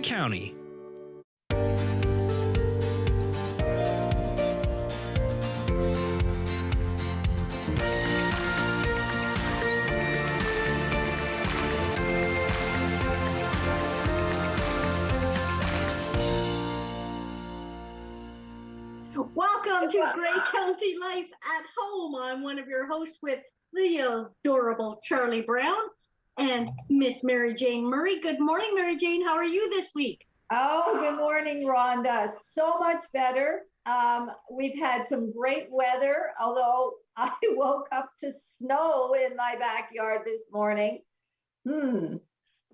County. Welcome to Grey County Life at Home. I'm one of your hosts with the adorable Charlie Brown and Miss Mary Jane Murray. Good morning, Mary Jane. How are you this week? Oh, good morning, Rhonda. So much better. We've had some great weather, although I woke up to snow in my backyard this morning.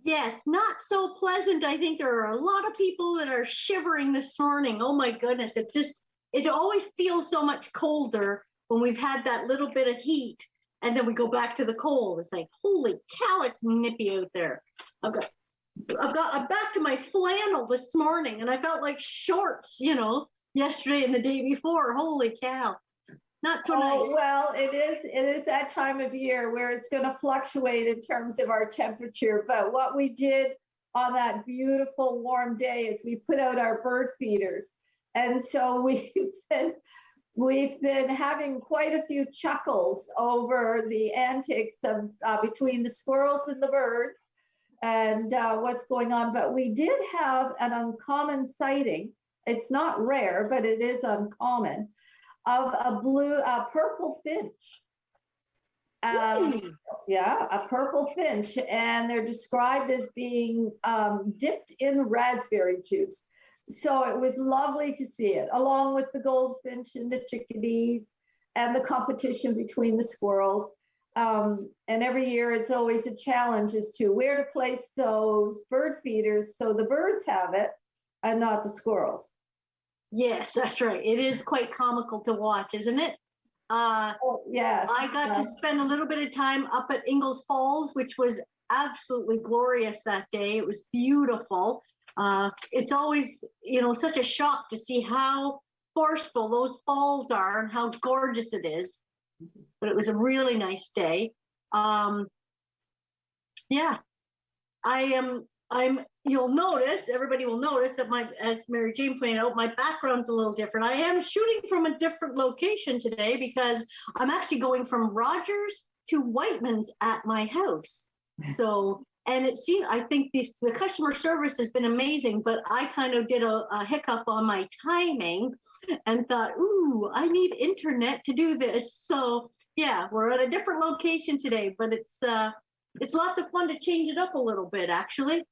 Yes, not so pleasant. I think there are a lot of people that are shivering this morning. Oh my goodness, it always feels so much colder when we've had that little bit of heat and then we go back to the cold. It's like, holy cow, it's nippy out there. I'm back to my flannel this morning and I felt like shorts, yesterday and the day before. Holy cow. Not so nice. Well, it is that time of year where it's going to fluctuate in terms of our temperature. But what we did on that beautiful warm day is we put out our bird feeders. And so we've been having quite a few chuckles over the antics of between the squirrels and the birds and what's going on. But we did have an uncommon sighting. It's not rare, but it is uncommon, of a purple finch. Yeah, a purple finch. And they're described as being dipped in raspberry juice. So it was lovely to see it, along with the goldfinch and the chickadees and the competition between the squirrels. And every year it's always a challenge as to where to place those bird feeders so the birds have it and not the squirrels. Yes, that's right. It is quite comical to watch, isn't it? Yes. I got to spend a little bit of time up at Ingalls Falls, which was absolutely glorious that day. It was beautiful. It's always, such a shock to see how forceful those falls are and how gorgeous it is. But it was a really nice day. You'll notice, everybody will notice that as Mary Jane pointed out, my background's a little different. I am shooting from a different location today because I'm actually going from Rogers to Whiteman's at my house. So, and I think the customer service has been amazing, but I kind of did a hiccup on my timing and thought, ooh, I need internet to do this. So yeah, we're at a different location today, but it's lots of fun to change it up a little bit, actually.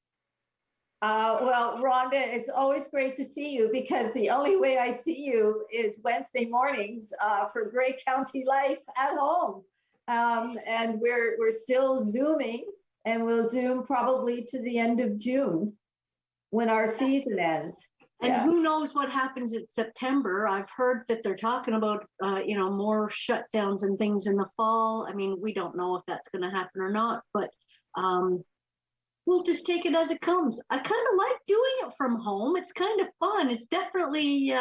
Well, Rhonda, it's always great to see you because the only way I see you is Wednesday mornings for Grey County Life at Home. And we're still Zooming, and we'll Zoom probably to the end of June when our season ends. And who knows what happens in September. I've heard that they're talking about, more shutdowns and things in the fall. I mean, we don't know if that's going to happen or not, but we'll just take it as it comes. I kind of like doing it from home. It's kind of fun. It's definitely,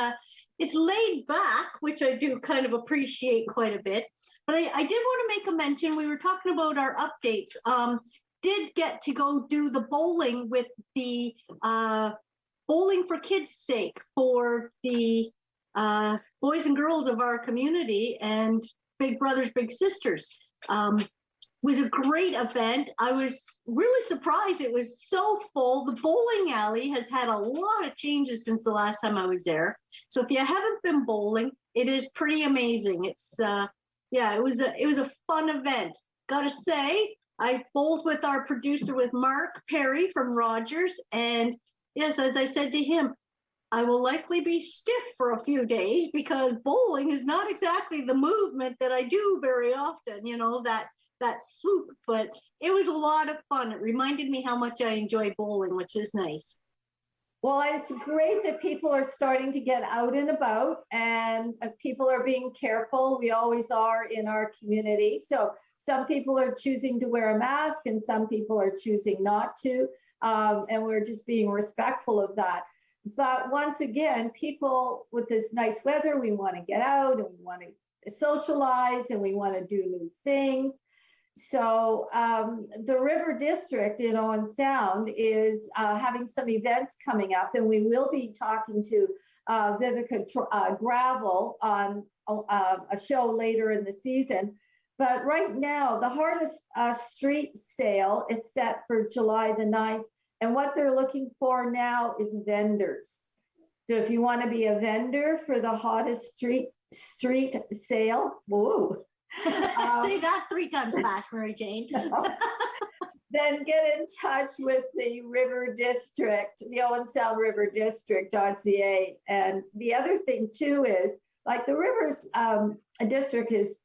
it's laid back, which I do kind of appreciate quite a bit. But I did want to make a mention. We were talking about our updates. Did get to go do the bowling with the Bowling for Kids' Sake for the boys and girls of our community and Big Brothers, Big Sisters. Was a great event. I was really surprised. It was so full. The bowling alley has had a lot of changes since the last time I was there. So if you haven't been bowling, it is pretty amazing. It's it was a fun event. Gotta say, I bowled with our producer, with Mark Perry from Rogers, and yes, as I said to him, I will likely be stiff for a few days because bowling is not exactly the movement that I do very often, that swoop, but it was a lot of fun. It reminded me how much I enjoy bowling, which is nice. Well, it's great that people are starting to get out and about and people are being careful. We always are in our community. So some people are choosing to wear a mask and some people are choosing not to. And we're just being respectful of that. But once again, people with this nice weather, we want to get out and we want to socialize and we want to do new things. So the River District in Owen Sound is having some events coming up, and we will be talking to Vivica Gravel on a show later in the season. But right now, the Hardest Street sale is set for July the 9th. And what they're looking for now is vendors. So if you want to be a vendor for the Hottest Street sale, whoa. Say that 3 times fast, Mary Jane. Then get in touch with the River District, the Owen Sound River District.ca. And the other thing too is, like, the Rivers District is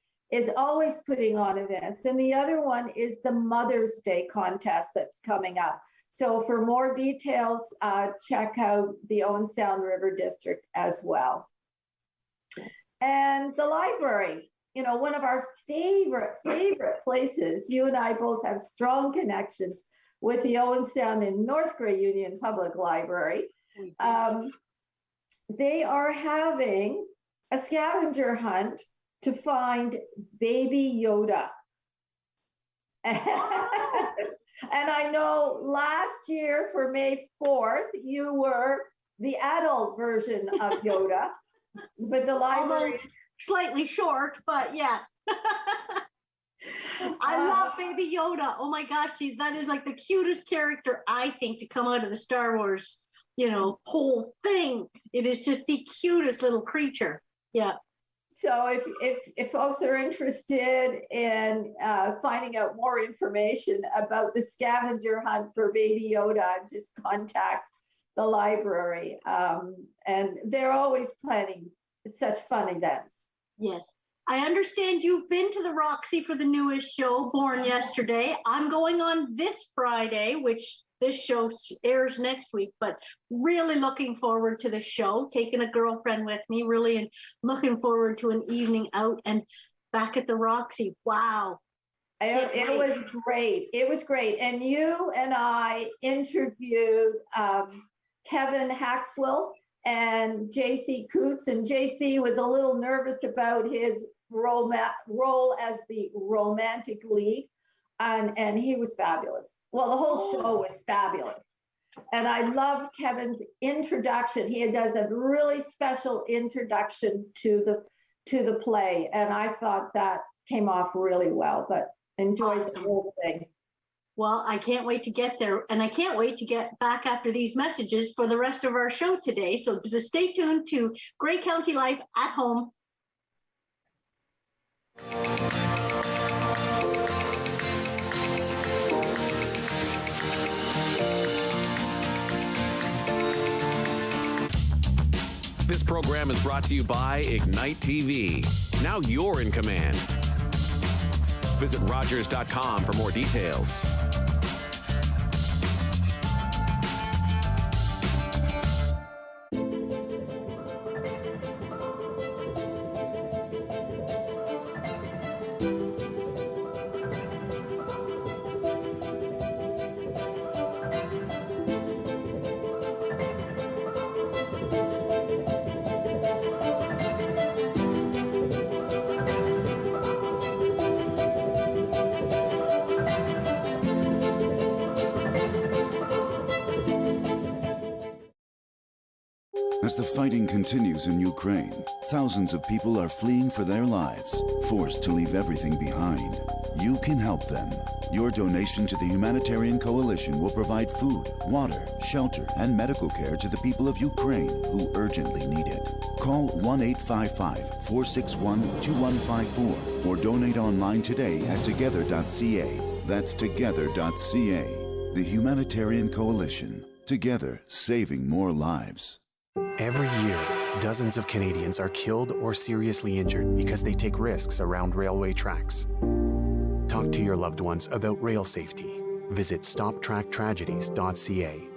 always putting on events. And the other one is the Mother's Day contest that's coming up. So for more details, check out the Owen Sound River District as well. And the library, you know, one of our favorite places. You and I both have strong connections with the Owen Sound and North Grey Union Public Library. They are having a scavenger hunt to find Baby Yoda. And I know last year for May 4th, you were the adult version of Yoda, but the library... Slightly short, but yeah. I love Baby Yoda. Oh my gosh, that is like the cutest character, I think, to come out of the Star Wars, you know, whole thing. It is just the cutest little creature. Yeah. So if folks are interested in finding out more information about the scavenger hunt for Baby Yoda, just contact the library. And they're always planning such fun events. Yes. I understand you've been to the Roxy for the newest show, Born Yesterday. I'm going on this Friday, which this show airs next week, but really looking forward to the show, taking a girlfriend with me, really, and looking forward to an evening out and back at the Roxy. Wow. It was great. It was great. And you and I interviewed Kevin Haxwell and JC Coots, and JC was a little nervous about his role as the romantic lead, and he was fabulous. Well, the whole show was fabulous. And I love Kevin's introduction. He does a really special introduction to the play, and I thought that came off really well, but enjoyed the whole thing. Well, I can't wait to get there, and I can't wait to get back after these messages for the rest of our show today. So just stay tuned to Grey County Life at Home. This program is brought to you by Ignite TV. Now you're in command. Visit Rogers.com for more details. As the fighting continues in Ukraine, thousands of people are fleeing for their lives, forced to leave everything behind. You can help them. Your donation to the Humanitarian Coalition will provide food, water, shelter, and medical care to the people of Ukraine who urgently need it. Call 1-855-461-2154 or donate online today at together.ca. That's together.ca. The Humanitarian Coalition. Together, saving more lives. Every year, dozens of Canadians are killed or seriously injured because they take risks around railway tracks. Talk to your loved ones about rail safety. Visit stoptracktragedies.ca.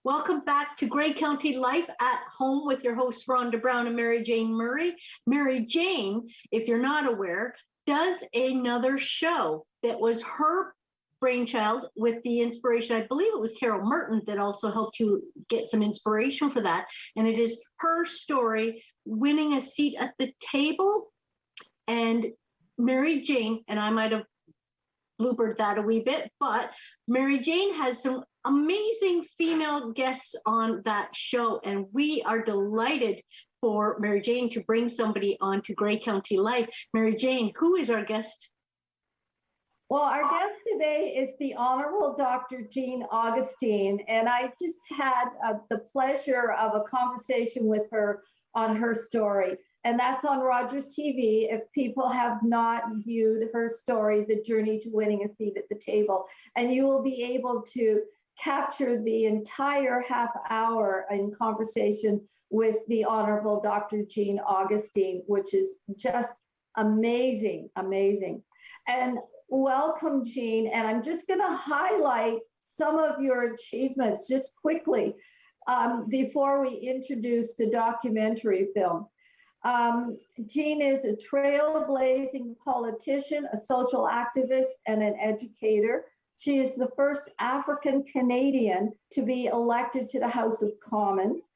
Welcome back to Grey County Life at Home with your hosts, Rhonda Brown and Mary Jane Murray. Mary Jane, if you're not aware, does another show that was her brainchild with the inspiration. I believe it was Carol Merton that also helped you get some inspiration for that. And it is her story, winning a seat at the table. And Mary Jane, and I might have bloopered that a wee bit, but Mary Jane has some amazing female guests on that show. And we are delighted for Mary Jane to bring somebody on to Grey County Life. Mary Jane, who is our guest? Well, our guest today is the Honorable Dr. Jean Augustine, and I just had the pleasure of a conversation with her on her story, and that's on Rogers TV. If people have not viewed her story, The Journey to Winning a Seat at the Table, and you will be able to capture the entire half hour in conversation with the Honorable Dr. Jean Augustine, which is just amazing, amazing. And welcome, Jean. And I'm just going to highlight some of your achievements just quickly before we introduce the documentary film. Jean is a trailblazing politician, a social activist, and an educator. She is the first African Canadian to be elected to the House of Commons.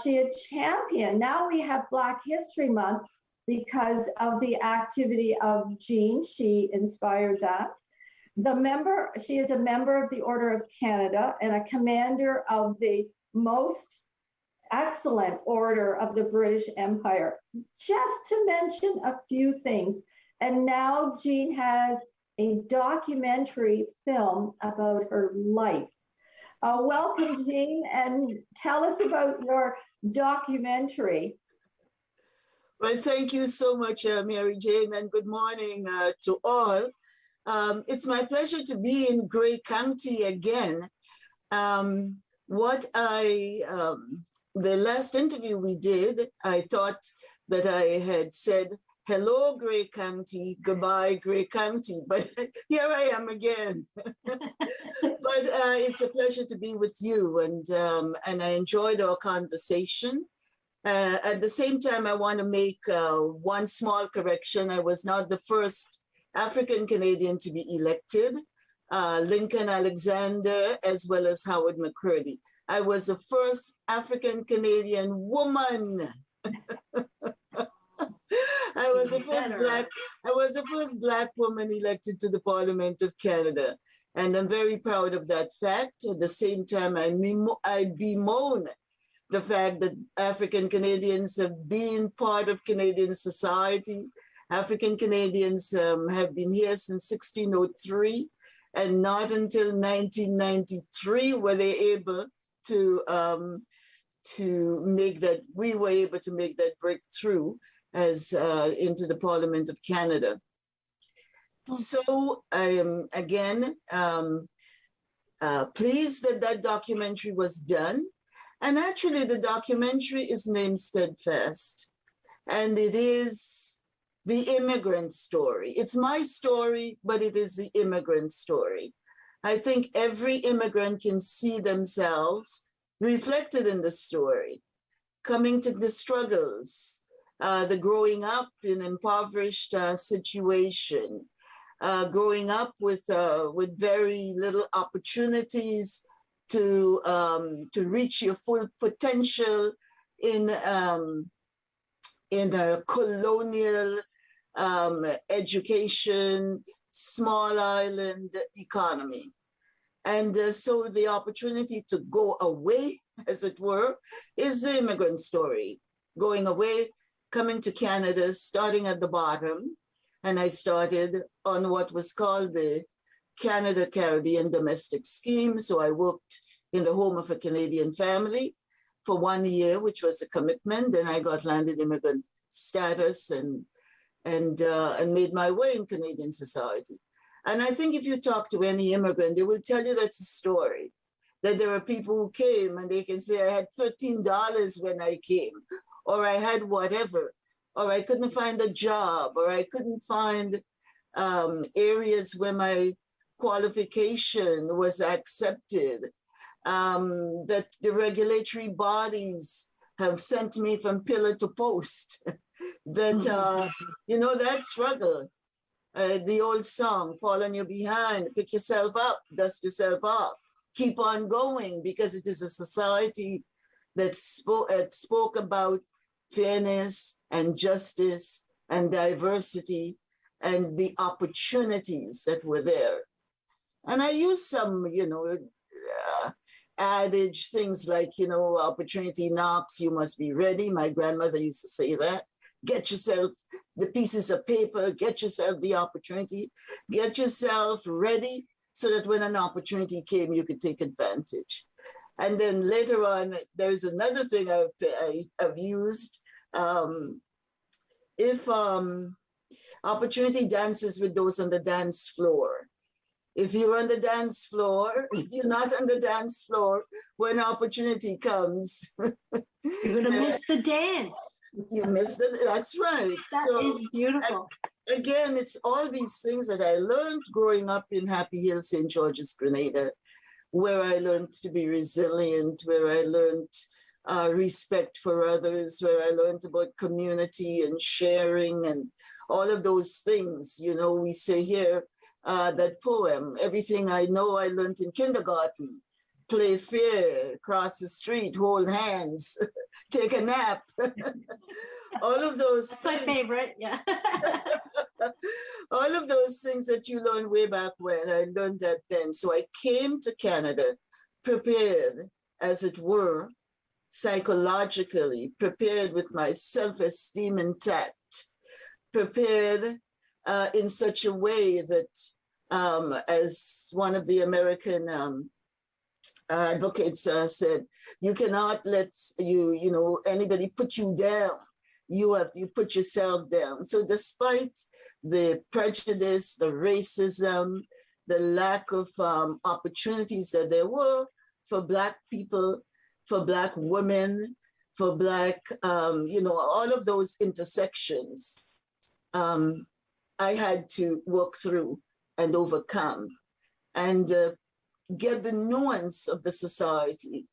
She a champion. Now we have Black History Month because of the activity of Jean. She inspired that. She is a member of the Order of Canada and a commander of the most excellent Order of the British Empire, just to mention a few things. And now Jean has a documentary film about her life. Welcome, Jean, and tell us about your documentary. Well, thank you so much, Mary Jane, and good morning to all. It's my pleasure to be in Grey County again. The last interview we did, I thought that I had said, hello, Grey County, goodbye, Grey County, but here I am again. But it's a pleasure to be with you, and I enjoyed our conversation. At the same time, I want to make one small correction. I was not the first African Canadian to be elected. Lincoln Alexander, as well as Howard McCurdy. I was the first African Canadian woman. I was the first Black woman elected to the Parliament of Canada. And I'm very proud of that fact. At the same time, I bemoan the fact that African Canadians have been part of Canadian society. African Canadians have been here since 1603, and not until 1993 were they able to make that, we were able to make that breakthrough as into the Parliament of Canada. So I am again pleased that that documentary was done. And actually the documentary is named Steadfast, and it is the immigrant story. It's my story, but it is the immigrant story. I think every immigrant can see themselves reflected in the story, coming to the struggles, the growing up in impoverished situation, growing up with very little opportunities to reach your full potential in a colonial education, small island economy. And so the opportunity to go away, as it were, is the immigrant story. Going away, coming to Canada, starting at the bottom. And I started on what was called the Canada Caribbean Domestic Scheme. So I worked in the home of a Canadian family for 1 year, which was a commitment. Then I got landed immigrant status and made my way in Canadian society. And I think if you talk to any immigrant, they will tell you that's a story, that there are people who came and they can say, I had $13 when I came, or I had whatever, or I couldn't find a job, or I couldn't find areas where my qualification was accepted. that the regulatory bodies have sent me from pillar to post. That, you know, that struggle, the old song, fall on your behind, pick yourself up, dust yourself off, keep on going, because it is a society that spoke about fairness and justice and diversity and the opportunities that were there. And I use some, you know, adage things like, you know, opportunity knocks, you must be ready. My grandmother used to say that. Get yourself the pieces of paper, get yourself the opportunity, get yourself ready so that when an opportunity came, you could take advantage. And then later on, there's another thing I've used. If opportunity dances with those on the dance floor. If you're on the dance floor, if you're not on the dance floor, when opportunity comes, you're gonna miss the dance. You missed it. That's right. That is beautiful. Again, it's all these things that I learned growing up in Happy Hill, St. George's, Grenada, where I learned to be resilient, where I learned respect for others, where I learned about community and sharing and all of those things. You know, we say here, that poem, everything I know I learned in kindergarten. Play fair, cross the street, hold hands, take a nap. All of those That's my favorite, yeah. All of those things that you learned way back when, I learned that then. So I came to Canada prepared, as it were, psychologically, prepared with my self-esteem intact, prepared in such a way that, as one of the American advocates said, you cannot let anybody put you down. You put yourself down. So despite the prejudice, the racism, the lack of opportunities that there were for Black people, for Black women, for Black, all of those intersections, I had to work through and overcome and get the nuance of the society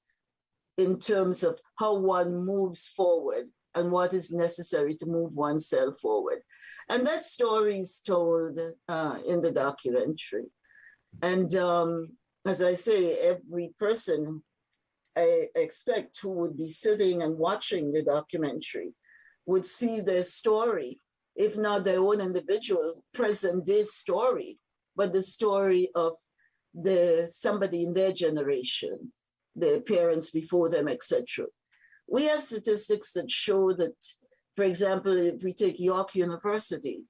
in terms of how one moves forward and what is necessary to move oneself forward. And that story is told in the documentary. And as I say, every person I expect who would be sitting and watching the documentary would see their story, if not their own individual present day story, but the story of somebody in their generation, their parents before them, etc. We have statistics that show that, for example, if we take York University,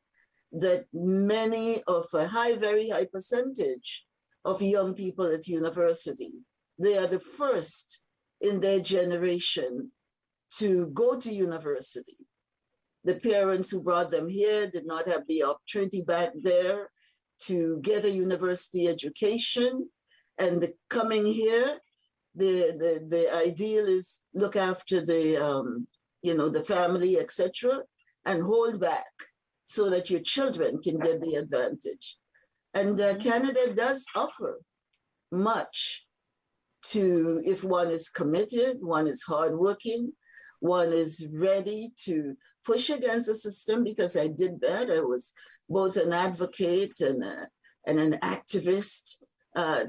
that many of very high percentage of young people at university, they are the first in their generation to go to university. The parents who brought them here did not have the opportunity back there to get a university education. And coming here, the ideal is look after the family, etc., and hold back so that your children can get the advantage. And Canada does offer much to, if one is committed, one is hardworking, one is ready to push against the system, because I did that. I was both an advocate and an activist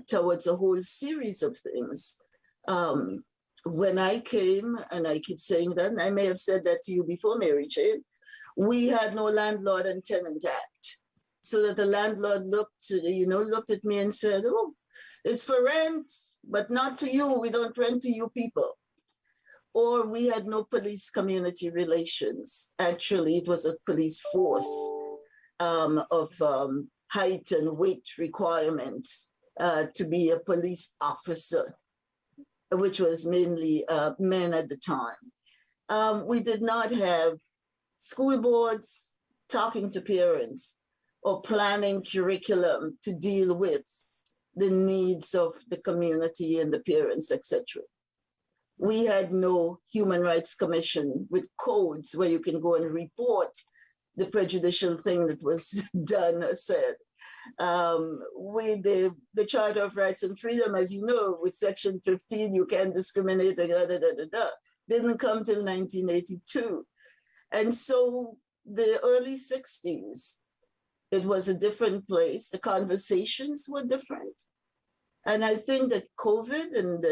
towards a whole series of things. When I came, and I keep saying that, and I may have said that to you before, Mary Jane, we had no landlord and tenant act. So that the landlord looked at me and said, oh, it's for rent, but not to you. We don't rent to you people. Or we had no police community relations. Actually, it was a police force of height and weight requirements to be a police officer, which was mainly men at the time. We did not have school boards talking to parents or planning curriculum to deal with the needs of the community and the parents, etc. We had no Human Rights Commission with codes where you can go and report the prejudicial thing that was done or said. The Charter of Rights and Freedom, as you know, with Section 15, you can't discriminate, didn't come till 1982. And so the early 60s, it was a different place. The conversations were different. And I think that COVID and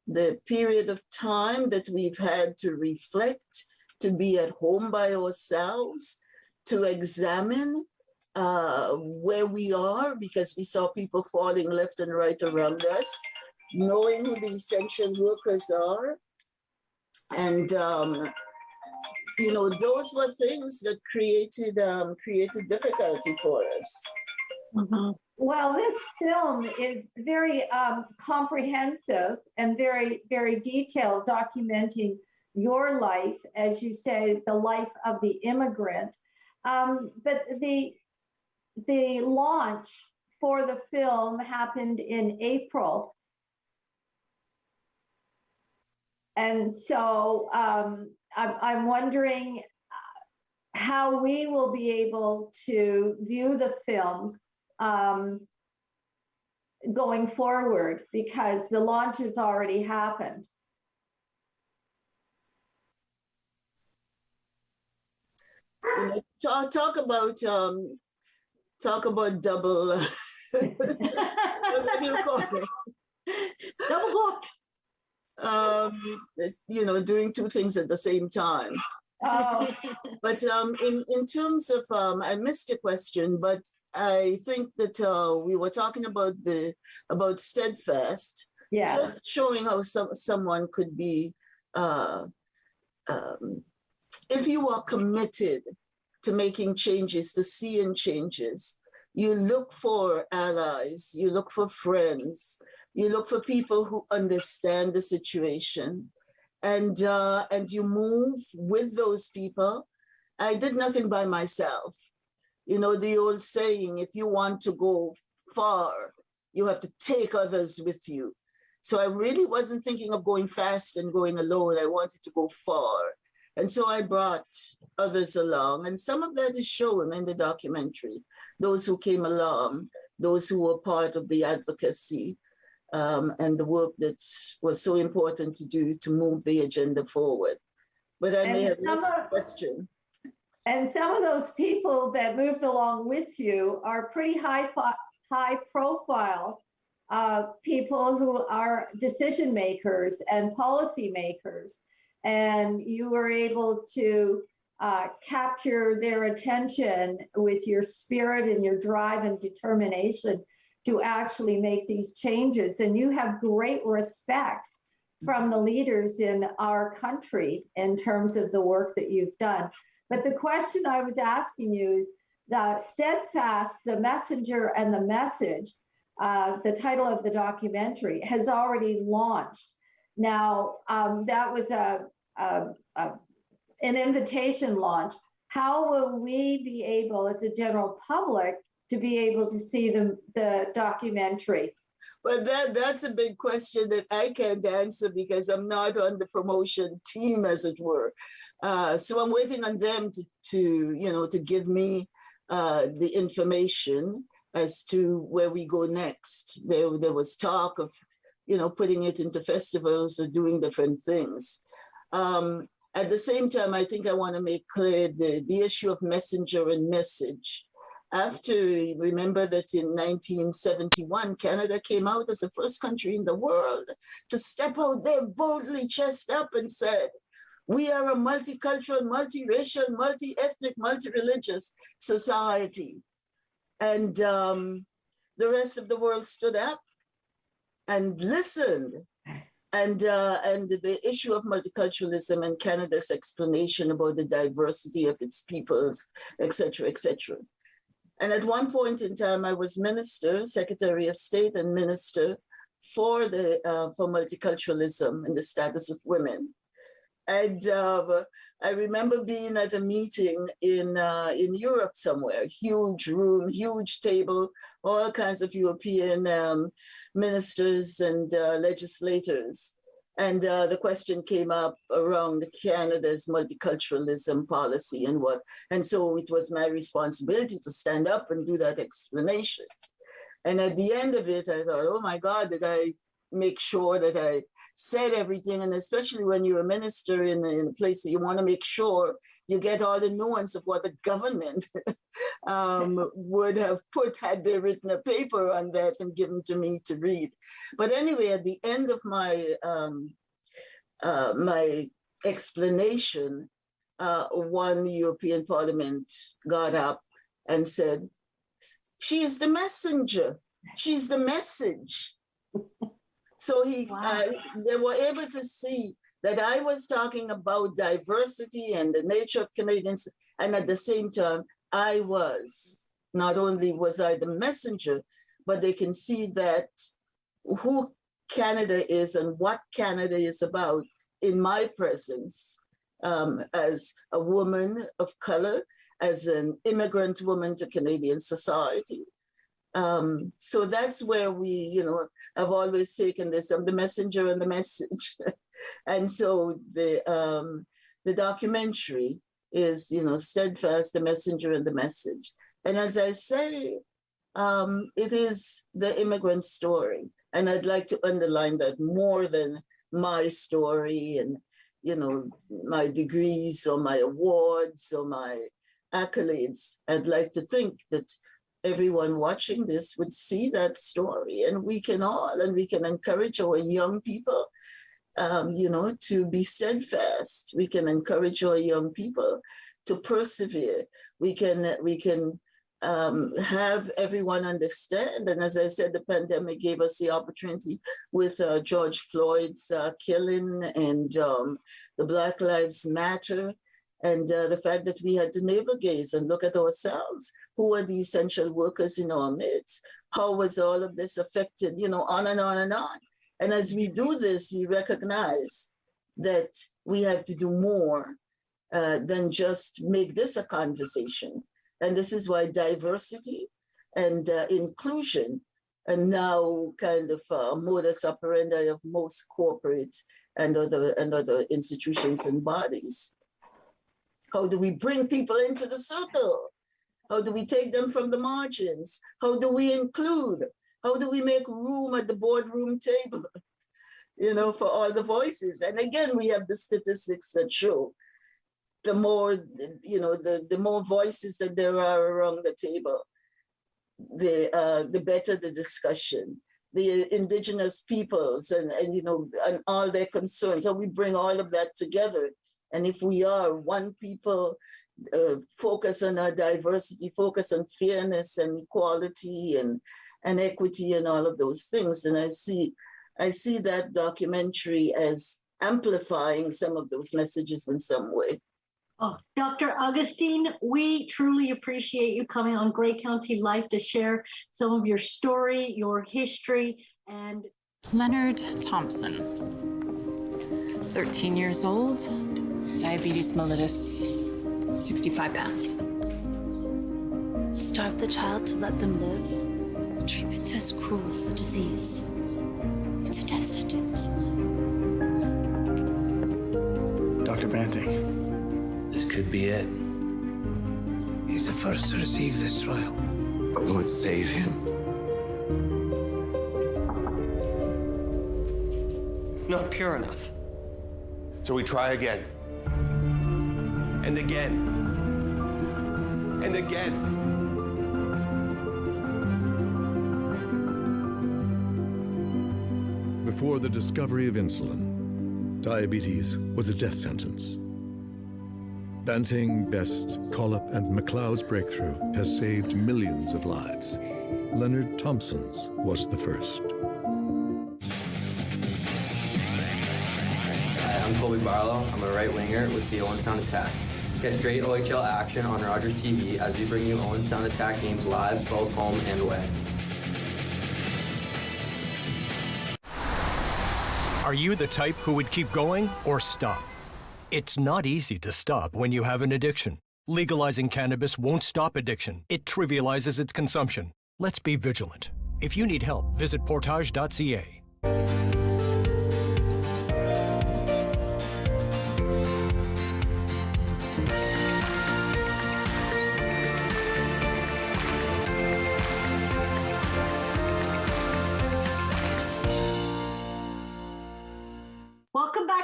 the period of time that we've had to reflect, to be at home by ourselves, to examine where we are, because we saw people falling left and right around us, knowing who the essential workers are. And, those were things that created difficulty for us. Mm-hmm. Well, this film is very comprehensive and very, very detailed, documenting your life, as you say, the life of the immigrant. But the launch for the film happened in April. And so I'm wondering how we will be able to view the film going forward, because the launch has already happened. Talk about double. What do you call it? Double booked. Doing two things at the same time. Oh. But in terms of, I missed your question, but I think that we were talking about steadfast, Yeah. just showing how someone could be, if you are committed to making changes, to seeing changes, you look for allies, you look for friends, you look for people who understand the situation, and you move with those people. I did nothing by myself. The old saying, if you want to go far, you have to take others with you. So I really wasn't thinking of going fast and going alone. I wanted to go far. And so I brought others along. And some of that is shown in the documentary. Those who came along, those who were part of the advocacy, and the work that was so important to do to move the agenda forward. But I may have missed a question. And some of those people that moved along with you are pretty high profile people who are decision makers and policy makers. And you were able to capture their attention with your spirit and your drive and determination to actually make these changes. And you have great respect from the leaders in our country in terms of the work that you've done. But the question I was asking you is the Steadfast, the Messenger and the Message, the title of the documentary, has already launched. Now, that was an invitation launch. How will we be able, as a general public, to be able to see the documentary? Well, that's a big question that I can't answer because I'm not on the promotion team, as it were. So I'm waiting on them to give me the information as to where we go next. There was talk of, putting it into festivals or doing different things. At the same time, I think I want to make clear the issue of messenger and message. Remember that in 1971, Canada came out as the first country in the world to step out there boldly, chest up, and said, we are a multicultural, multiracial, multi-ethnic, multi-religious society. And the rest of the world stood up and listened. And the issue of multiculturalism and Canada's explanation about the diversity of its peoples, et cetera, et cetera. And at one point in time, I was minister, Secretary of State and minister for multiculturalism and the status of women. And I remember being at a meeting in Europe somewhere, huge room, huge table, all kinds of European ministers and legislators. And the question came up around Canada's multiculturalism policy and what. And so it was my responsibility to stand up and do that explanation. And at the end of it, I thought, oh my God, did I make sure that I said everything? And especially when you're a minister in a place that you want to make sure you get all the nuance of what the government would have put had they written a paper on that and given to me to read. But anyway, at the end of my my explanation, one European Parliament got up and said, "She is the messenger. She's the message." So they were able to see that I was talking about diversity and the nature of Canadians, and at the same time, I was, not only was I the messenger, but they can see that who Canada is and what Canada is about in my presence as a woman of color, as an immigrant woman to Canadian society. So that's where we, have always taken this, I'm the messenger and the message. And so the documentary is, Steadfast, the messenger and the message. And as I say, it is the immigrant story. And I'd like to underline that more than my story and, my degrees or my awards or my accolades. I'd like to think that everyone watching this would see that story, and we can encourage our young people, to be steadfast. We can encourage our young people to persevere. We can have everyone understand. And as I said, the pandemic gave us the opportunity with George Floyd's killing and the Black Lives Matter. And the fact that we had to navel gaze and look at ourselves. Who are the essential workers in our midst? How was all of this affected, on and on and on. And as we do this, we recognize that we have to do more than just make this a conversation. And this is why diversity and inclusion are now kind of modus operandi of most corporate and other institutions and bodies. How do we bring people into the circle? How do we take them from the margins? How do we include? How do we make room at the boardroom table, for all the voices? And again, we have the statistics that show the more, the more voices that there are around the table, the better the discussion. The indigenous peoples and all their concerns, how we bring all of that together. And if we are one people, focus on our diversity, focus on fairness and equality and equity and all of those things. And I see that documentary as amplifying some of those messages in some way. Oh, Dr. Augustine, we truly appreciate you coming on Grey County Life to share some of your story, your history, and Leonard Thompson, 13 years old, diabetes mellitus, 65 pounds. Starve the child to let them live? The treatment's as cruel as the disease. It's a death sentence. Dr. Banting. This could be it. He's the first to receive this trial. But will it save him? It's not pure enough. So we try again. And again. And again. Before the discovery of insulin, diabetes was a death sentence. Banting, Best, Collop, and MacLeod's breakthrough has saved millions of lives. Leonard Thompson's was the first. Hi, I'm Colby Barlow. I'm a right winger with the Owen Sound Attack. Get great OHL action on Rogers TV as we bring you Owen Sound Attack games live, both home and away. Are you the type who would keep going or stop? It's not easy to stop when you have an addiction. Legalizing cannabis won't stop addiction. It trivializes its consumption. Let's be vigilant. If you need help, visit portage.ca.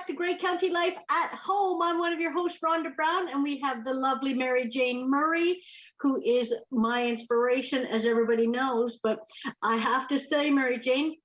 back to Grey County Life at Home. I'm one of your hosts, Rhonda Brown, and we have the lovely Mary Jane Murray, who is my inspiration, as everybody knows. But I have to say, Mary Jane,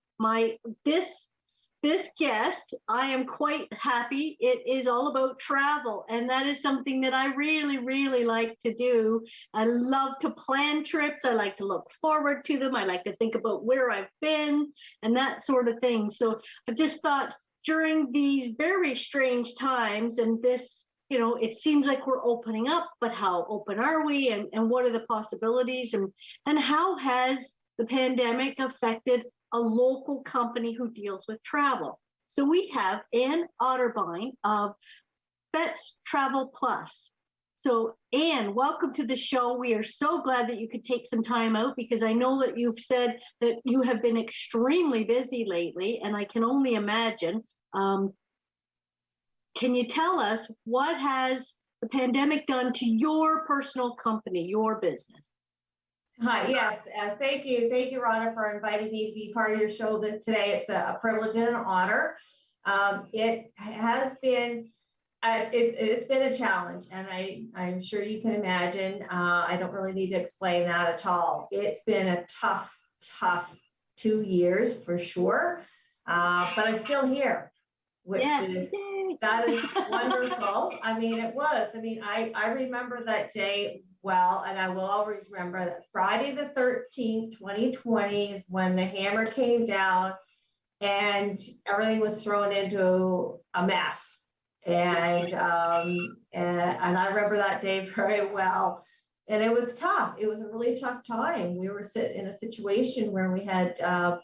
this guest, I am quite happy. It is all about travel, and that is something that I really, really like to do. I love to plan trips. I like to look forward to them. I like to think about where I've been and that sort of thing. So I just thought, during these very strange times, and this, it seems like we're opening up, but how open are we, and what are the possibilities, and how has the pandemic affected a local company who deals with travel? So we have Ann Otterbein of Fettes Travel Plus. So Ann, welcome to the show. We are so glad that you could take some time out, because I know that you've said that you have been extremely busy lately, and I can only imagine. Can you tell us, what has the pandemic done to your personal company, your business? Hi, yes, thank you, Rhonda, for inviting me to be part of your show today. It's a privilege and an honor. It has been, it's been a challenge, and I'm sure you can imagine. I don't really need to explain that at all. It's been a tough 2 years for sure, but I'm still here, which that is wonderful. I mean, it was. I mean, I remember that day well, and I will always remember that Friday the 13th, 2020 is when the hammer came down and everything was thrown into a mess. And I remember that day very well. And it was tough. It was a really tough time. We were in a situation where we had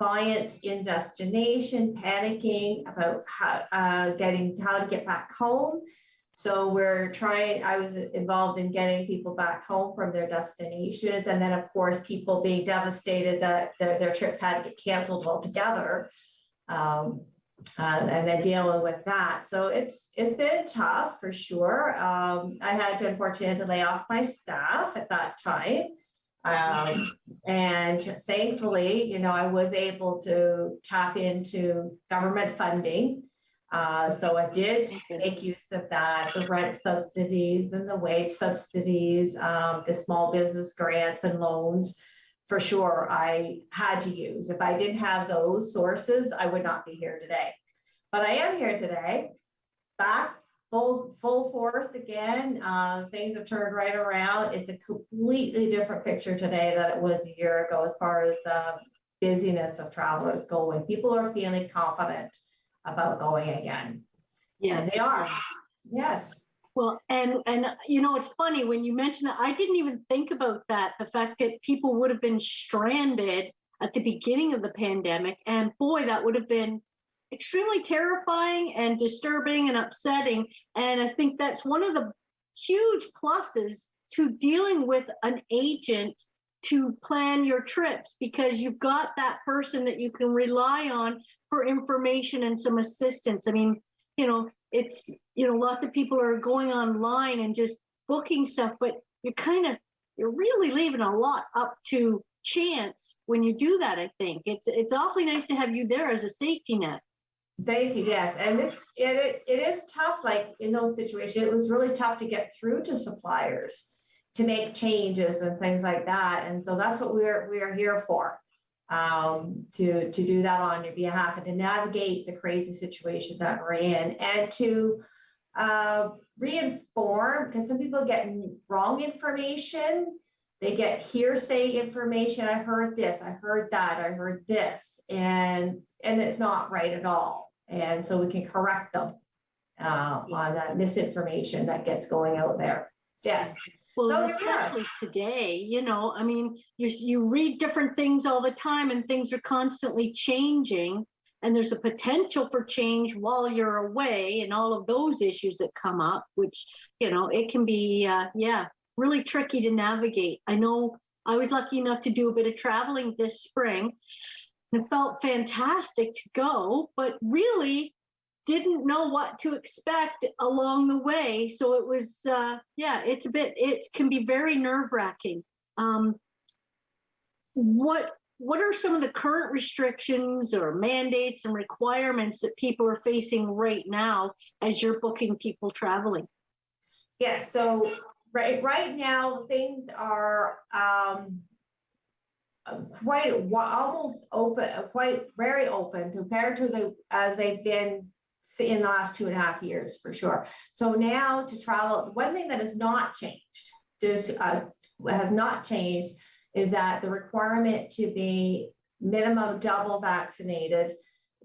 clients in destination panicking about how to get back home. So I was involved in getting people back home from their destinations. And then, of course, people being devastated that their trips had to get canceled altogether, and then dealing with that. So it's been tough for sure. I had to, unfortunately, lay off my staff at that time. And thankfully, I was able to tap into government funding. So I did make use of that, the rent subsidies and the wage subsidies, the small business grants and loans. For sure, I had to use. If I didn't have those sources, I would not be here today. But I am here today, back full force again. Things have turned right around. It's a completely different picture today than it was a year ago as far as busyness of travelers going. People are feeling confident about going again. Yeah, and they are. Yes. Well, and it's funny when you mention that, I didn't even think about that, the fact that people would have been stranded at the beginning of the pandemic, and boy, that would have been extremely terrifying and disturbing and upsetting. And I think that's one of the huge pluses to dealing with an agent to plan your trips, because you've got that person that you can rely on for information and some assistance. I mean, it's, lots of people are going online and just booking stuff, but you're really leaving a lot up to chance when you do that. I think it's awfully nice to have you there as a safety net. Thank you. Yes, and it is tough. Like in those situations, it was really tough to get through to suppliers to make changes and things like that. And so that's what we are here for, to do that on your behalf and to navigate the crazy situation that we're in, and to reinform, because some people get wrong information. They get hearsay information. I heard this, I heard that, I heard this, and it's not right at all. And so we can correct them on that misinformation that gets going out there. Yes. Well, so especially today, I mean, you read different things all the time, and things are constantly changing, and there's a potential for change while you're away, and all of those issues that come up, which, it can be, really tricky to navigate. I know I was lucky enough to do a bit of traveling this spring, and it felt fantastic to go, but really didn't know what to expect along the way. So it was, it can be very nerve-wracking. What what are some of the current restrictions or mandates and requirements that people are facing right now as you're booking people traveling? Yes, so right now things are almost open, quite very open compared to as they've been in the last 2.5 years for sure. So now to travel, one thing that has not changed, is that the requirement to be minimum double vaccinated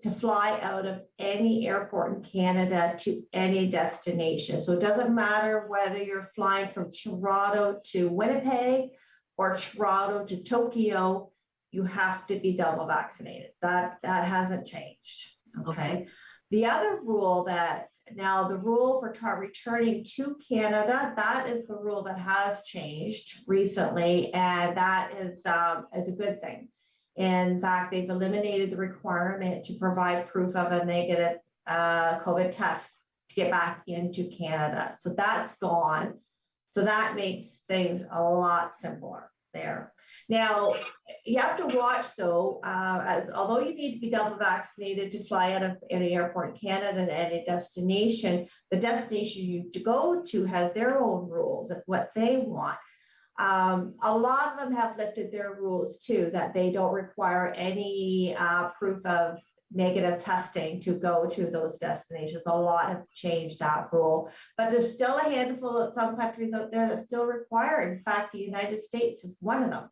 to fly out of any airport in Canada to any destination. So it doesn't matter whether you're flying from Toronto to Winnipeg or Toronto to Tokyo, you have to be double vaccinated. That hasn't changed, okay? The other rule the rule for returning to Canada, that is the rule that has changed recently, and that is a good thing. In fact, they've eliminated the requirement to provide proof of a negative COVID test to get back into Canada. So that's gone. So that makes things a lot simpler there. Now, you have to watch though, although you need to be double vaccinated to fly out of any airport in Canada and any destination, the destination you go to has their own rules of what they want. A lot of them have lifted their rules too, that they don't require any proof of negative testing to go to those destinations. A lot have changed that rule, but there's still a handful of some countries out there that still require. In fact, the United States is one of them.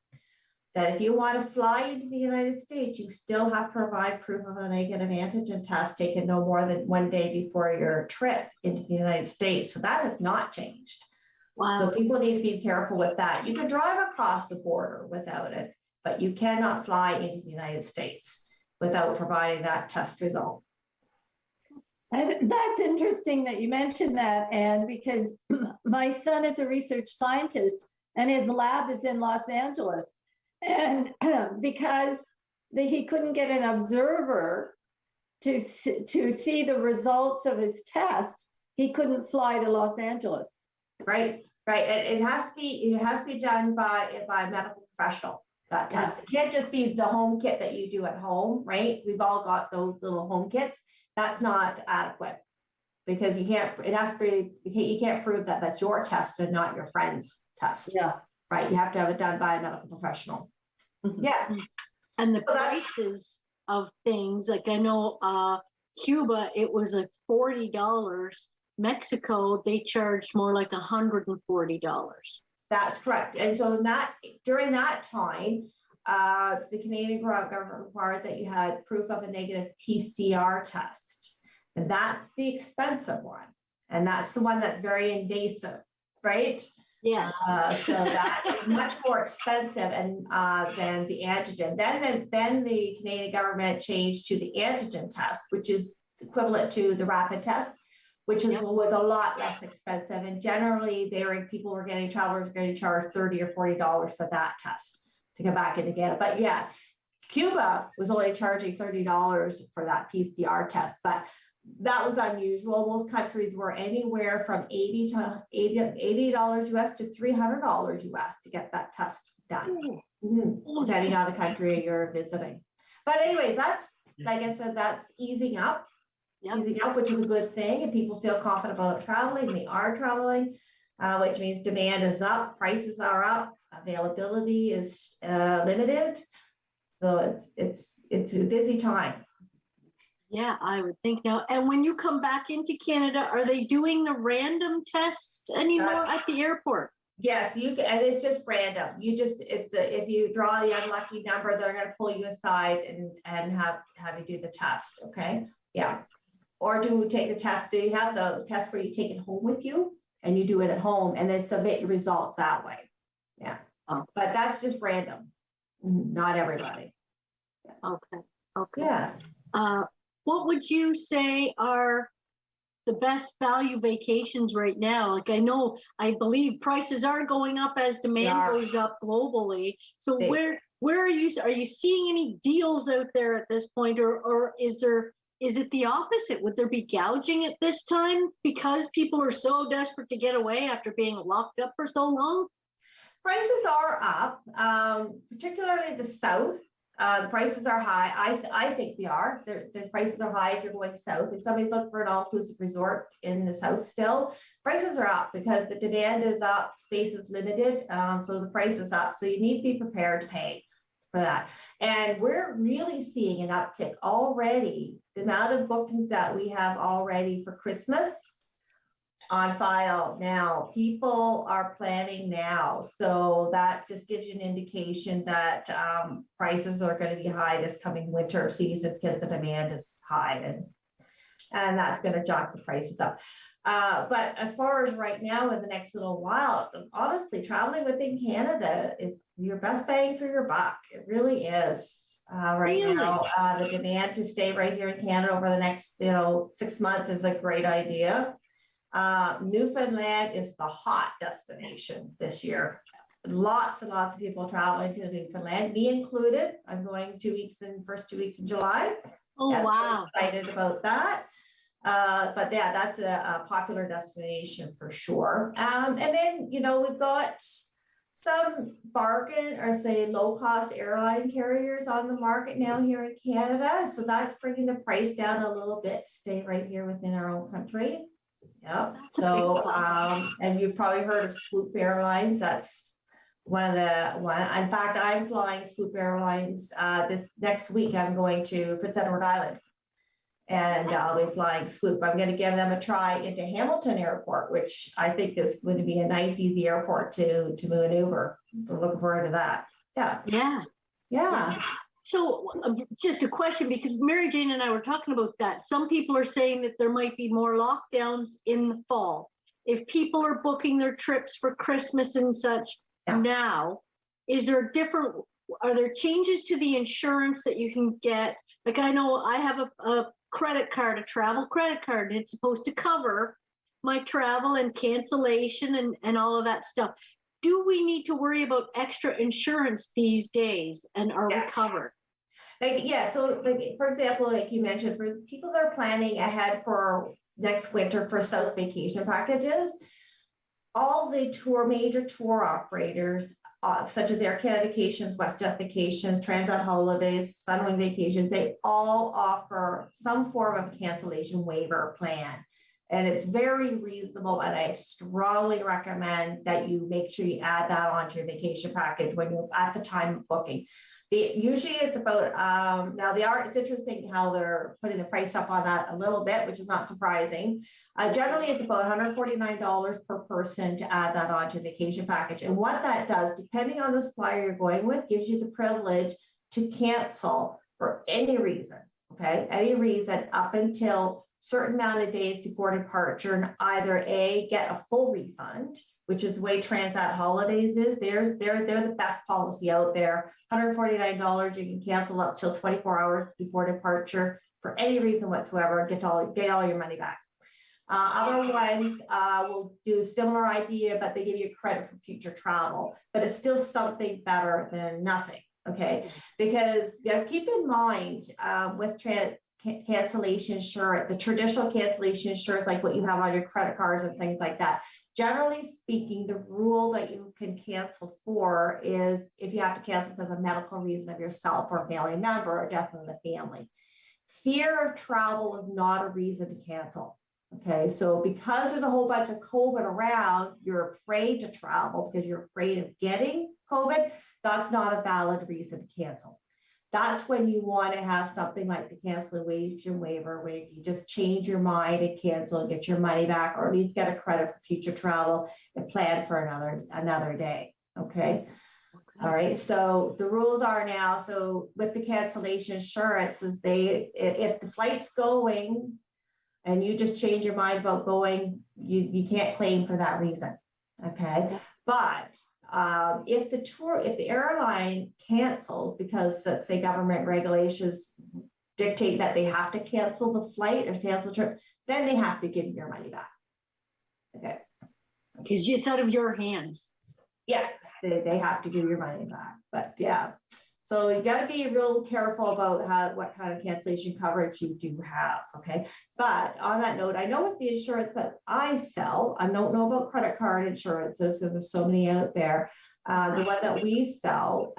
That if you want to fly into the United States, you still have to provide proof of a negative antigen test taken no more than 1 day before your trip into the United States. So that has not changed. Wow. So people need to be careful with that. You can drive across the border without it, but you cannot fly into the United States without providing that test result. And that's interesting that you mentioned that, Anne, because my son is a research scientist and his lab is in Los Angeles. And because he couldn't get an observer to see the results of his test, he couldn't fly to Los Angeles. Right. And it has to be done by a medical professional, that test. It can't just be the home kit that you do at home, right? We've all got those little home kits. That's not adequate because you can't prove that that's your test and not your friend's test. Yeah. Right. You have to have it done by a medical professional. Mm-hmm. Yeah. And the prices of things, like I know Cuba, it was like $40. Mexico, they charged more like $140. That's correct. And so during that time, the Canadian government required that you had proof of a negative PCR test. And that's the expensive one. And that's the one that's very invasive, right? Yes. So that is much more expensive than the antigen. Then the Canadian government changed to the antigen test, which is equivalent to the rapid test, which was a lot less expensive. And generally, travelers were getting charged $30 or $40 for that test to come back into Canada. But yeah, Cuba was only charging $30 for that PCR test, but that was unusual. Most countries were anywhere from $80 US to $300 US to get that test done, depending on the country you're visiting. But anyways, that's, like I said, that's easing up, which is a good thing. And people feel confident about traveling. They are traveling, which means demand is up, prices are up, availability is limited. So it's a busy time. Yeah, I would think now. And when you come back into Canada, are they doing the random tests anymore at the airport? Yes, you can, and it's just random. If you draw the unlucky number, they're going to pull you aside and have you do the test. Okay, yeah. Or take the test. They have the test where you take it home with you and you do it at home and then submit your results that way. Yeah, but that's just random. Not everybody. Yeah. Okay. Yes. What would you say are the best value vacations right now? Like I believe prices are going up as demand goes up globally. So where are you seeing any deals out there at this point, or is it the opposite? Would there be gouging at this time because people are so desperate to get away after being locked up for so long? Prices are up, particularly the South. The prices are high. I think they are. The prices are high if you're going south. If somebody's looking for an all-inclusive resort in the south still, prices are up because the demand is up, space is limited, so the price is up. So you need to be prepared to pay for that. And we're really seeing an uptick already. The amount of bookings that we have already for Christmas on file now, people are planning now. So that just gives you an indication that prices are going to be high this coming winter season because the demand is high, and that's going to jack the prices up. But as far as right now in the next little while, honestly, traveling within Canada is your best bang for your buck. It really is. Right now, the demand to stay right here in Canada over the next 6 months is a great idea. Newfoundland is the hot destination this year. Lots and lots of people traveling to Newfoundland, me included. I'm going first 2 weeks in July. Oh, wow. So excited about that. But yeah, that's a popular destination for sure. And then, we've got some bargain or say low-cost airline carriers on the market now here in Canada. So that's bringing the price down a little bit to stay right here within our own country. Yeah. So, and you've probably heard of Swoop Airlines. That's one. In fact, I'm flying Swoop Airlines this next week. I'm going to Prince Edward Island, and I'll be flying Swoop. I'm going to give them a try into Hamilton Airport, which I think is going to be a nice, easy airport to maneuver. So looking forward to that. Yeah. So just a question, because Mary Jane and I were talking about that. Some people are saying that there might be more lockdowns in the fall. If people are booking their trips for Christmas and such now, are there changes to the insurance that you can get? Like, I know I have a credit card, a travel credit card, and it's supposed to cover my travel and cancellation and all of that stuff. Do we need to worry about extra insurance these days, and are we covered? So for example, like you mentioned, for people that are planning ahead for next winter for South vacation packages, all the major tour operators, such as Air Canada Vacations, WestJet Vacations, Transat Holidays, Sunwing Vacations, they all offer some form of cancellation waiver plan. And it's very reasonable, and I strongly recommend that you make sure you add that onto your vacation package when you're at the time of booking. Usually it's about, it's interesting how they're putting the price up on that a little bit, which is not surprising. Generally, it's about $149 per person to add that onto your vacation package. And what that does, depending on the supplier you're going with, gives you the privilege to cancel for any reason, okay? Any reason up until certain amount of days before departure, and either A, get a full refund, which is the way Transat Holidays is. They're the best policy out there. $149, you can cancel up till 24 hours before departure for any reason whatsoever, get all your money back. Other ones will do a similar idea, but they give you credit for future travel, but it's still something better than nothing, okay? Because keep in mind with cancellation insurance, the traditional cancellation insurance, like what you have on your credit cards and things like that. Generally speaking, the rule that you can cancel for is if you have to cancel because of medical reason of yourself or a family member or death in the family. Fear of travel is not a reason to cancel. Okay, so because there's a whole bunch of COVID around, you're afraid to travel because you're afraid of getting COVID, that's not a valid reason to cancel. That's when you want to have something like the cancellation waiver, where you can just change your mind and cancel and get your money back, or at least get a credit for future travel and plan for another day. Okay. All right. So the rules are now, so with the cancellation insurance is if the flight's going and you just change your mind about going, you can't claim for that reason. Okay. But if the airline cancels because, let's say, government regulations dictate that they have to cancel the flight or cancel the trip, then they have to give you your money back. Okay. Because it's out of your hands. Yes, they have to give your money back. But yeah, so you got to be real careful about what kind of cancellation coverage you do have. Okay. But on that note, I know with the insurance that I sell, I don't know about credit card insurances because there's so many out there. the one that we sell.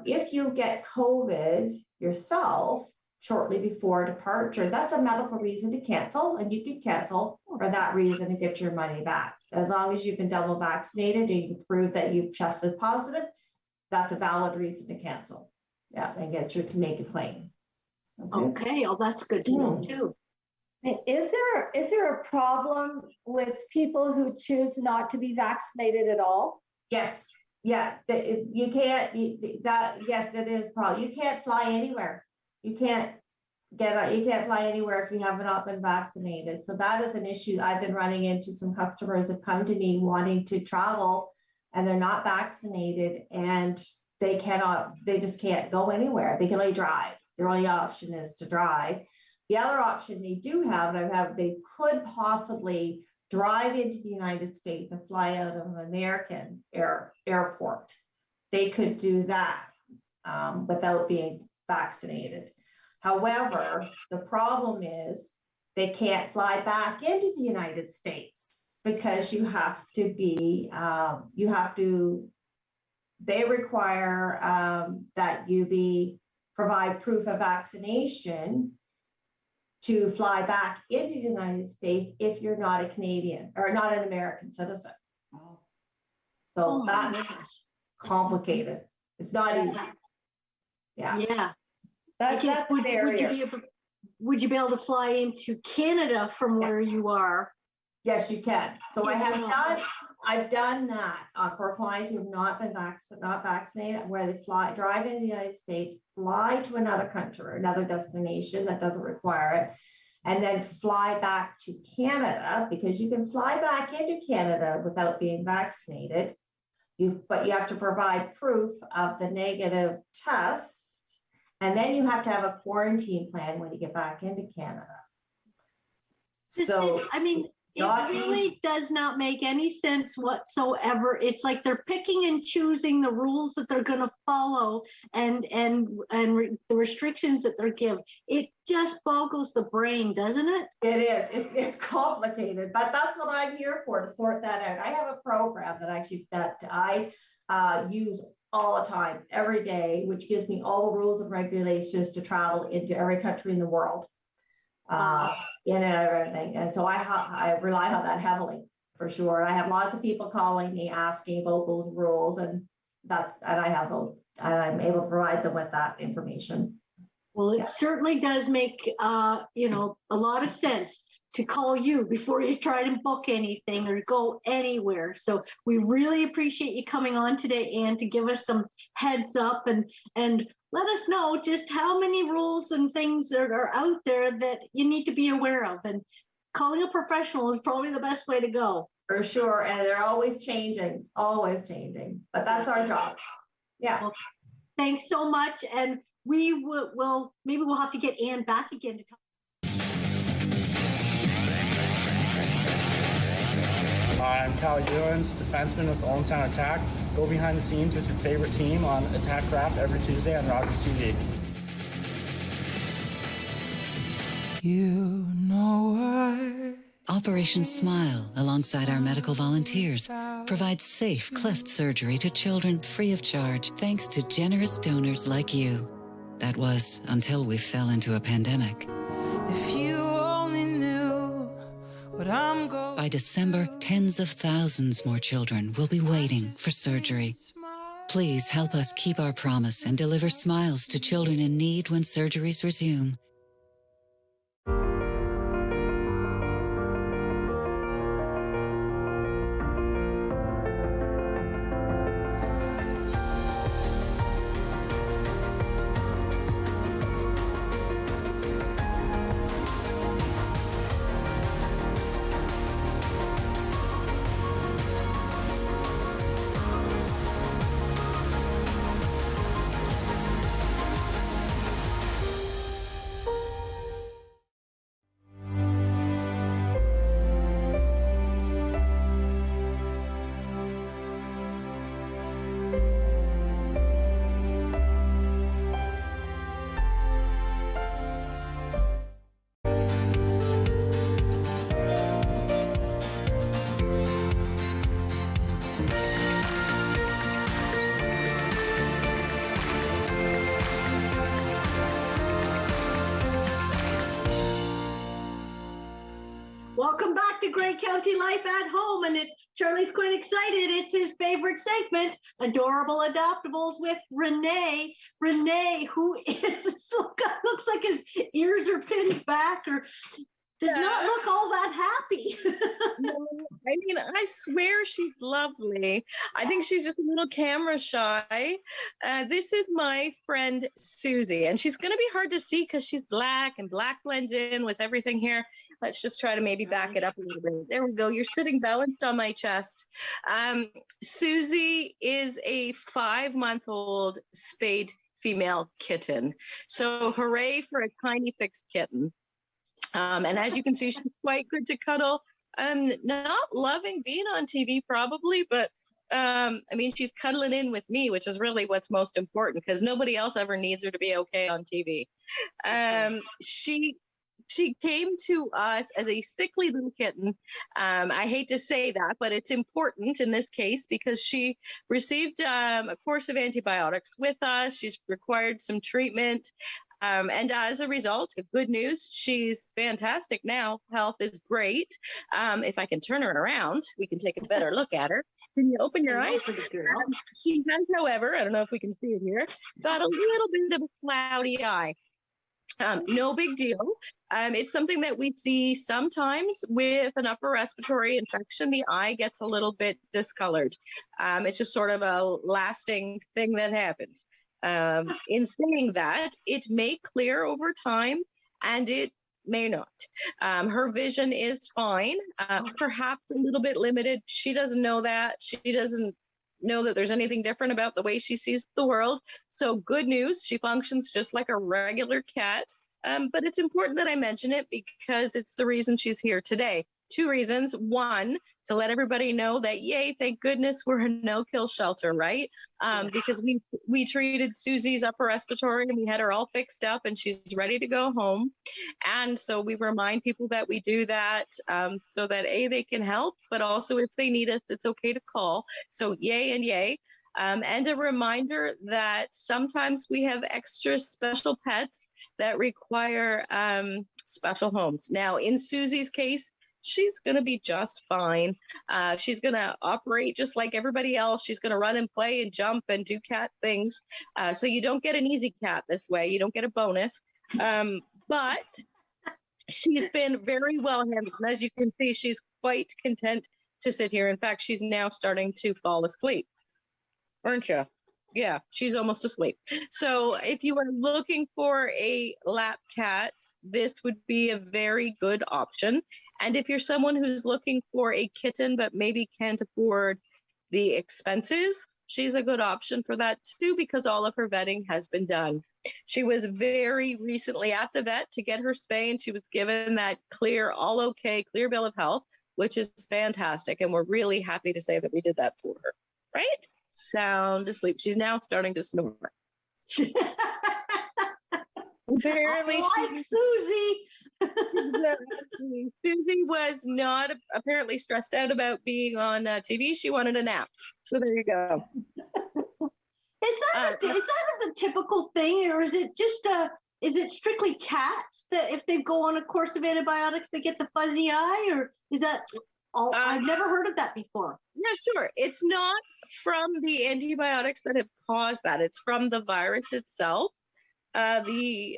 If you get COVID yourself shortly before departure, that's a medical reason to cancel, and you can cancel for that reason and get your money back. As long as you've been double vaccinated and you can prove that you've tested positive, that's a valid reason to cancel. Yeah, and to make a claim. Okay, oh, that's good to know too. Is there a problem with people who choose not to be vaccinated at all? Yes. Yeah. You can't. Yes, it is a problem. You can't fly anywhere. You can't fly anywhere if you have not been vaccinated. So that is an issue. I've been running into some customers have come to me wanting to travel, and they're not vaccinated, and they just can't go anywhere. They can only drive. Their only option is to drive. The other option they do have, they could possibly drive into the United States and fly out of an American airport. They could do that without being vaccinated. However, the problem is they can't fly back into the United States because they require that you provide proof of vaccination to fly back into the United States if you're not a Canadian or not an American citizen. So that's complicated. It's not easy. Yeah. Yeah. That's a barrier. Would you be able to fly into Canada from where you are? Yes, you can. So I've done that for clients who have not been vaccinated, where they drive into the United States, fly to another country or another destination that doesn't require it, and then fly back to Canada, because you can fly back into Canada without being vaccinated. But you have to provide proof of the negative test, and then you have to have a quarantine plan when you get back into Canada. So I mean, it really does not make any sense whatsoever. It's like they're picking and choosing the rules that they're going to follow and the restrictions that they're given. It just boggles the brain, doesn't it? It is. It's complicated, but that's what I'm here for, to sort that out. I have a program that I use all the time, every day, which gives me all the rules and regulations to travel into every country in the world. In everything, and so I rely on that heavily, for sure. I have lots of people calling me asking about those rules, and I'm able to provide them with that information. Well, it certainly does make a lot of sense to call you before you try to book anything or go anywhere. So we really appreciate you coming on today, Anne, to give us some heads up and let us know just how many rules and things that are out there that you need to be aware of. And calling a professional is probably the best way to go. For sure. And they're always changing, but that's our job. Yeah. Well, thanks so much. And maybe we'll have to get Anne back again to talk. Hi, I'm Callie Ewens, defenseman with Owen Sound Attack. Go behind the scenes with your favorite team on Attack Craft every Tuesday on Rogers TV. You know why. Operation Smile, alongside our medical volunteers, provides safe cleft surgery to children free of charge, thanks to generous donors like you. That was until we fell into a pandemic. If you only knew what I'm going. By December, tens of thousands more children will be waiting for surgery. Please help us keep our promise and deliver smiles to children in need when surgeries resume. Grey County Life at Home, and Charlie's quite excited. It's his favorite segment, Adorable Adoptables with Renee. Renee, who is, looks like his ears are pinned back or does not look all that happy. No, I mean, I swear she's lovely. I think she's just a little camera shy. This is my friend Susie, and she's going to be hard to see because she's black, and black blends in with everything here. Let's just try to maybe back it up a little bit. There we go. You're sitting balanced on my chest. Susie is a 5-month-old spayed female kitten. So hooray for a tiny fixed kitten. And as you can see, she's quite good to cuddle. Not loving being on TV probably, but I mean, she's cuddling in with me, which is really what's most important because nobody else ever needs her to be okay on TV. She came to us as a sickly little kitten. I hate to say that, but it's important in this case because she received a course of antibiotics with us. She's required some treatment. And as a result, good news, she's fantastic now. Health is great. If I can turn her around, we can take a better look at her. Can you open your eyes? She has, however, I don't know if we can see it here, got a little bit of a cloudy eye. No big deal. It's something that we see sometimes with an upper respiratory infection. The eye gets a little bit discolored. It's just sort of a lasting thing that happens. In saying that, it may clear over time and it may not. Her vision is fine, perhaps a little bit limited. She doesn't know that. She doesn't know that there's anything different about the way she sees the world. So good news, she functions just like a regular cat. But it's important that I mention it because it's the reason she's here today. 2 reasons. 1, to let everybody know that, yay, thank goodness we're a no-kill shelter, right? Because we treated Susie's upper respiratory and we had her all fixed up and she's ready to go home. And so we remind people that we do that so that A, they can help, but also if they need us, it's okay to call. So yay and yay. And a reminder that sometimes we have extra special pets that require special homes. Now, in Susie's case, she's going to be just fine. She's going to operate just like everybody else. She's going to run and play and jump and do cat things. So you don't get an easy cat this way. You don't get a bonus. But she's been very well handled. And as you can see, she's quite content to sit here. In fact, she's now starting to fall asleep. Aren't you? Yeah, she's almost asleep. So if you are looking for a lap cat, this would be a very good option. And if you're someone who's looking for a kitten but maybe can't afford the expenses, she's a good option for that too because all of her vetting has been done. She was very recently at the vet to get her spay and she was given that clear, all okay, clear bill of health, which is fantastic. And we're really happy to say that we did that for her, right? Sound asleep. She's now starting to snore. Apparently, Susie. Susie was not apparently stressed out about being on TV. She wanted a nap. So there you go. Is that a typical thing, or is it just is it strictly cats that if they go on a course of antibiotics they get the fuzzy eye, or is that all? I've never heard of that before. Yeah, sure. It's not from the antibiotics that have caused that. It's from the virus itself. The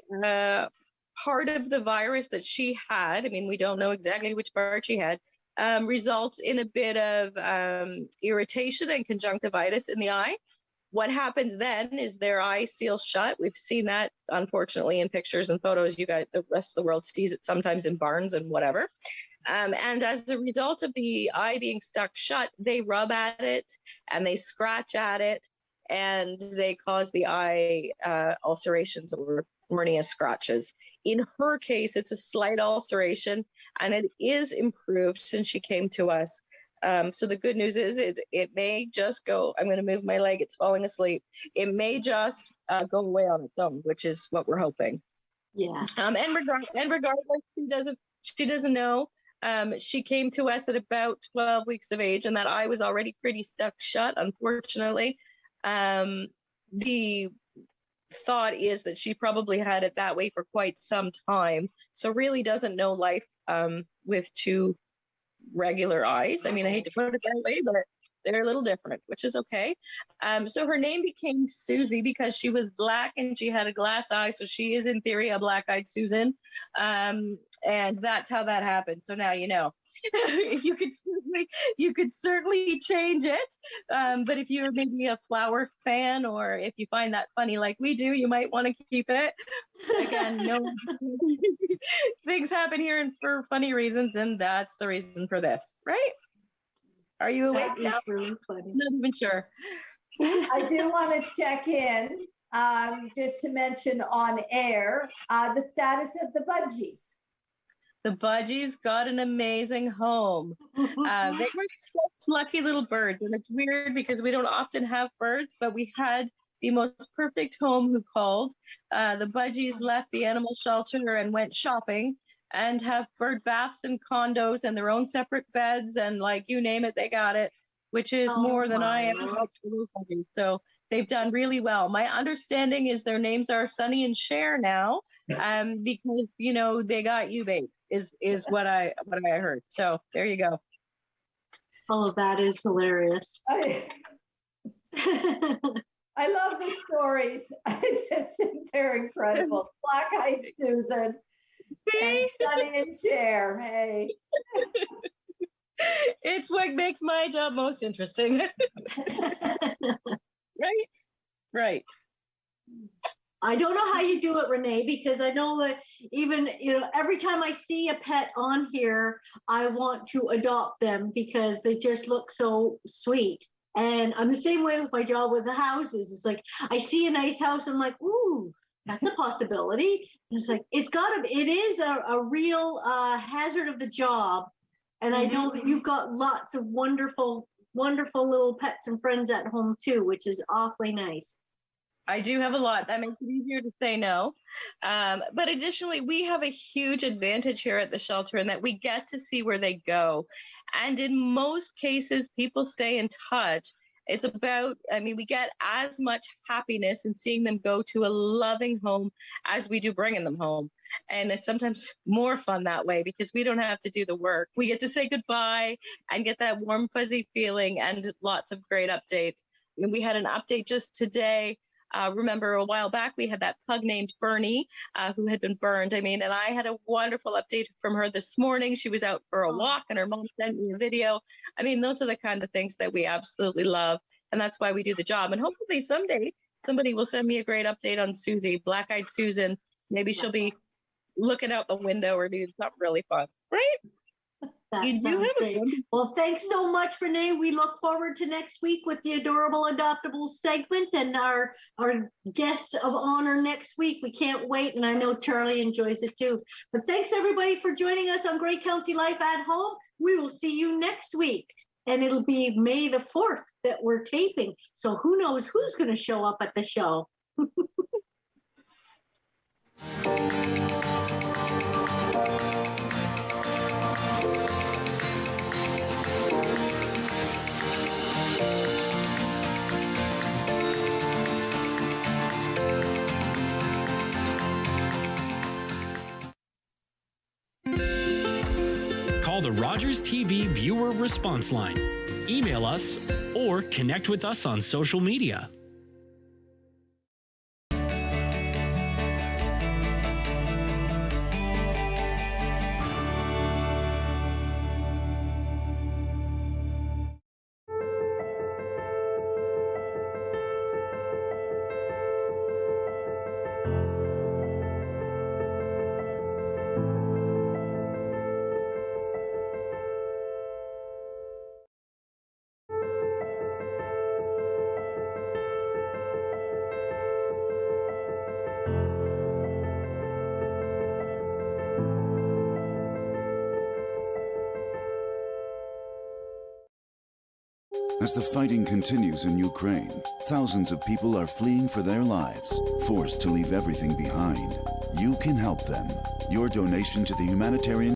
part of the virus that she had, I mean, we don't know exactly which part she had, results in a bit of irritation and conjunctivitis in the eye. What happens then is their eye seals shut. We've seen that, unfortunately, in pictures and photos. You guys, the rest of the world sees it sometimes in barns and whatever. And as a result of the eye being stuck shut, they rub at it and they scratch at it. And they cause the eye ulcerations or hernia scratches. In her case, it's a slight ulceration, and it is improved since she came to us. So the good news is it may just go, I'm going to move my leg, it's falling asleep. It may just go away on its own, which is what we're hoping. Yeah. And regardless, she doesn't know. She came to us at about 12 weeks of age, and that eye was already pretty stuck shut, unfortunately. The thought is that she probably had it that way for quite some time, so really doesn't know life with 2 regular eyes. I mean, I hate to put it that way, but they're a little different, which is okay. So her name became Susie because she was black and she had a glass eye. So she is, in theory, a black-eyed Susan. And that's how that happened. So now you know. you could certainly change it. But if you're maybe a flower fan, or if you find that funny like we do, you might want to keep it. Again, no things happen here for funny reasons, and that's the reason for this, right? Are you awake now? Really funny. Not even sure. I do want to check in, just to mention on air, the status of the budgies. The budgies got an amazing home. They were such lucky little birds, and it's weird because we don't often have birds, but we had the most perfect home who called. The budgies left the animal shelter and went shopping, and have bird baths and condos and their own separate beds, and like you name it, they got it, which is more than I ever hoped for those budgies. So they've done really well. My understanding is their names are Sunny and Cher now, because you know they got you, babe, is what I heard. So there you go. Oh, that is hilarious. I love the stories. I just think they're incredible. Black-eyed Susan. And Sunny and Cher. Hey. It's what makes my job most interesting. Right. I don't know how you do it, Renee, because I know that even, every time I see a pet on here, I want to adopt them because they just look so sweet. And I'm the same way with my job with the houses. It's like, I see a nice house, I'm like, ooh, that's a possibility. And it's like, it is a real hazard of the job. And I know that you've got lots of wonderful, wonderful little pets and friends at home too, which is awfully nice. I do have a lot. That makes it easier to say no. But additionally, we have a huge advantage here at the shelter in that we get to see where they go. And in most cases, people stay in touch. It's about, we get as much happiness in seeing them go to a loving home as we do bringing them home. And it's sometimes more fun that way because we don't have to do the work. We get to say goodbye and get that warm, fuzzy feeling and lots of great updates. We had an update just today. Remember a while back, we had that pug named Bernie who had been burned. And I had a wonderful update from her this morning. She was out for a walk and her mom sent me a video. Those are the kind of things that we absolutely love. And that's why we do the job. And hopefully someday somebody will send me a great update on Susie, Black-eyed Susan. Maybe she'll be looking out the window or doing something really fun, right? That sounds great. Well, thanks so much, Renee. We look forward to next week with the Adorable Adoptables segment and our guest of honor next week. We can't wait, and I know Charlie enjoys it too. But thanks, everybody, for joining us on Grey County Life at Home. We will see you next week, and it'll be May the 4th that we're taping. So who knows who's going to show up at the show. Call the Rogers TV viewer response line, email us, or connect with us on social media. As the fighting continues in Ukraine, thousands of people are fleeing for their lives, forced to leave everything behind. You can help them. Your donation to the humanitarian